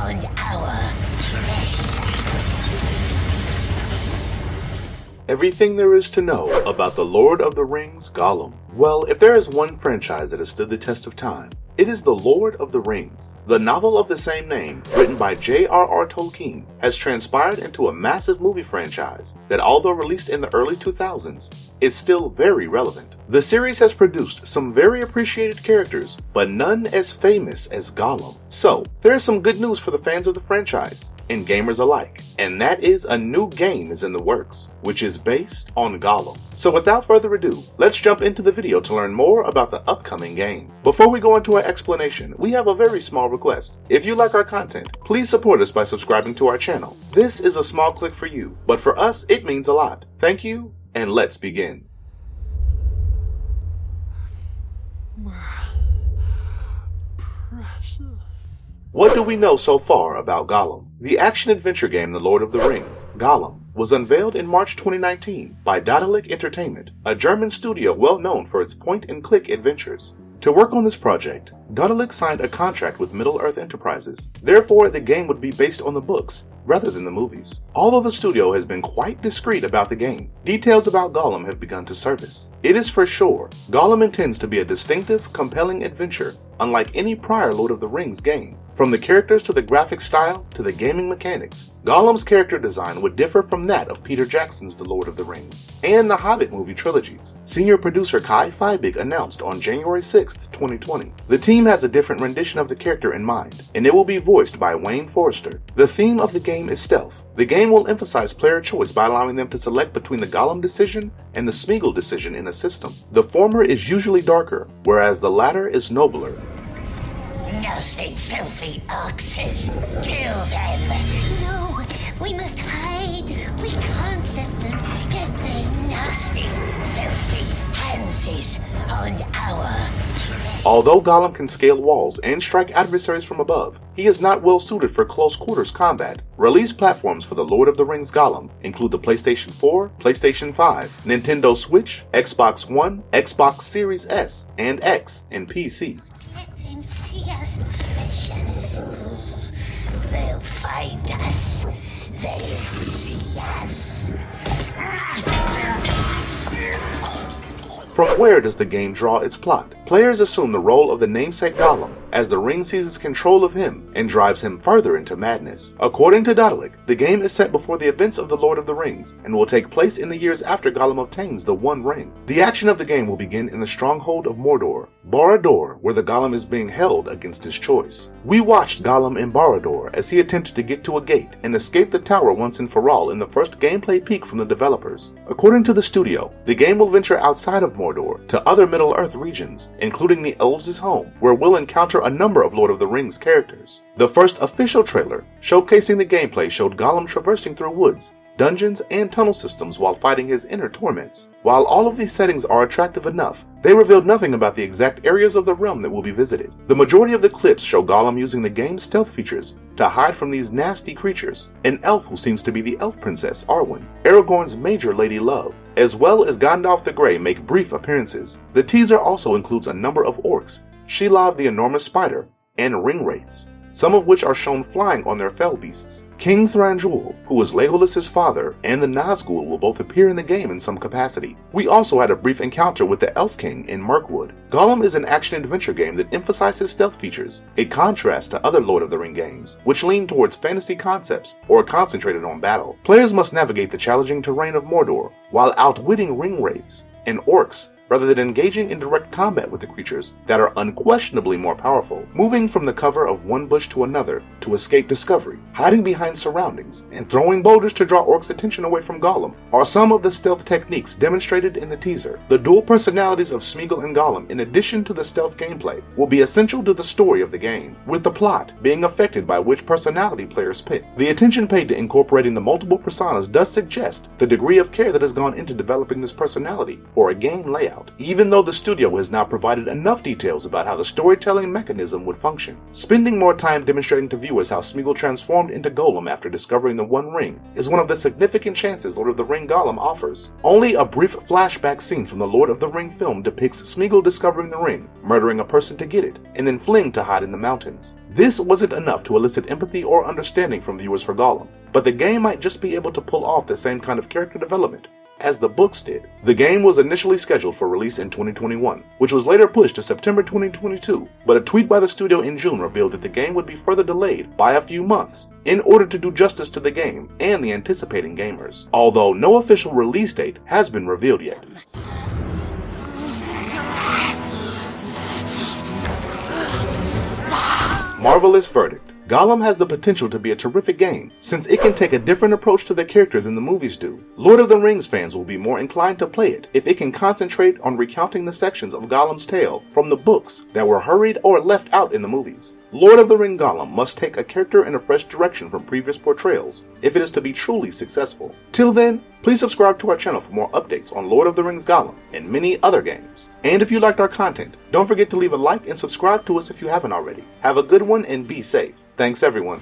on our precious. Everything there is to know about the Lord of the Rings Gollum. Well, if there is one franchise that has stood the test of time, it is The Lord of the Rings. The novel of the same name, written by J.R.R Tolkien, has transpired into a massive movie franchise that, although released in the early 2000s, is still very relevant. The series has produced some very appreciated characters, but none as famous as Gollum. So, there is some good news for the fans of the franchise, and gamers alike, and that is a new game is in the works, which is based on Gollum. So without further ado, let's jump into the video to learn more about the upcoming game. Before we go into our explanation, we have a very small request. If you like our content, please support us by subscribing to our channel. This is a small click for you, but for us, it means a lot. Thank you, and let's begin. What do we know so far about Gollum? The action-adventure game The Lord of the Rings, Gollum, was unveiled in March 2019 by Daedalic Entertainment, a German studio well known for its point-and-click adventures. To work on this project, Daedalic signed a contract with Middle-earth Enterprises. Therefore, the game would be based on the books, rather than the movies. Although the studio has been quite discreet about the game, details about Gollum have begun to surface. It is for sure, Gollum intends to be a distinctive, compelling adventure, unlike any prior Lord of the Rings game. From the characters to the graphic style to the gaming mechanics, Gollum's character design would differ from that of Peter Jackson's The Lord of the Rings and the Hobbit movie trilogies. Senior producer Kai Feibig announced on January 6, 2020. The team has a different rendition of the character in mind, and it will be voiced by Wayne Forrester. The theme of the game is stealth. The game will emphasize player choice by allowing them to select between the Gollum decision and the Smeagol decision in a system. The former is usually darker, whereas the latter is nobler. Nasty, filthy oxes! Kill them! No, we must hide! We can't let them get their nasty, filthy handses on our prey. Although Gollum can scale walls and strike adversaries from above, he is not well suited for close quarters combat. Release platforms for the Lord of the Rings Gollum include the PlayStation 4, PlayStation 5, Nintendo Switch, Xbox One, Xbox Series S and X, and PC. Let them see us, precious. They'll find us. They'll see us. From where does the game draw its plot? Players assume the role of the namesake Gollum, as the ring seizes control of him and drives him further into madness. According to Daedalic, the game is set before the events of The Lord of the Rings and will take place in the years after Gollum obtains the One Ring. The action of the game will begin in the stronghold of Mordor, Barad-dûr, where the Gollum is being held against his choice. We watched Gollum in Barad-dûr as he attempted to get to a gate and escape the tower once and for all in the first gameplay peek from the developers. According to the studio, the game will venture outside of Mordor to other Middle-earth regions, including the Elves' home, where we'll encounter a number of Lord of the Rings characters. The first official trailer, showcasing the gameplay, showed Gollum traversing through woods, dungeons, and tunnel systems while fighting his inner torments. While all of these settings are attractive enough, they revealed nothing about the exact areas of the realm that will be visited. The majority of the clips show Gollum using the game's stealth features to hide from these nasty creatures, an elf who seems to be the elf princess Arwen, Aragorn's major lady love, as well as Gandalf the Grey make brief appearances. The teaser also includes a number of orcs, Shelob the enormous spider, and ringwraiths, some of which are shown flying on their fell beasts. King Thranduil, who is Legolas's father, and the Nazgul will both appear in the game in some capacity. We also had a brief encounter with the Elf King in Mirkwood. Gollum is an action-adventure game that emphasizes stealth features, a contrast to other Lord of the Ring games, which lean towards fantasy concepts or are concentrated on battle. Players must navigate the challenging terrain of Mordor while outwitting ringwraiths and orcs, rather than engaging in direct combat with the creatures that are unquestionably more powerful. Moving from the cover of one bush to another to escape discovery, hiding behind surroundings, and throwing boulders to draw orcs' attention away from Gollum are some of the stealth techniques demonstrated in the teaser. The dual personalities of Smeagol and Gollum, in addition to the stealth gameplay, will be essential to the story of the game, with the plot being affected by which personality players pick. The attention paid to incorporating the multiple personas does suggest the degree of care that has gone into developing this personality for a game layout. out, even though the studio has now provided enough details about how the storytelling mechanism would function. Spending more time demonstrating to viewers how Smeagol transformed into Gollum after discovering the One Ring is one of the significant chances Lord of the Ring Gollum offers. Only a brief flashback scene from the Lord of the Ring film depicts Smeagol discovering the ring, murdering a person to get it, and then fleeing to hide in the mountains. This wasn't enough to elicit empathy or understanding from viewers for Gollum, but the game might just be able to pull off the same kind of character development as the books did. The game was initially scheduled for release in 2021, which was later pushed to September 2022, but a tweet by the studio in June revealed that the game would be further delayed by a few months in order to do justice to the game and the anticipating gamers, although no official release date has been revealed yet. Marvelous verdict. Gollum has the potential to be a terrific game, since it can take a different approach to the character than the movies do. Lord of the Rings fans will be more inclined to play it if it can concentrate on recounting the sections of Gollum's tale from the books that were hurried or left out in the movies. Lord of the Ring Gollum must take a character in a fresh direction from previous portrayals if it is to be truly successful. Till then, please subscribe to our channel for more updates on Lord of the Rings Gollum and many other games. And if you liked our content, don't forget to leave a like and subscribe to us if you haven't already. Have a good one and be safe. Thanks everyone.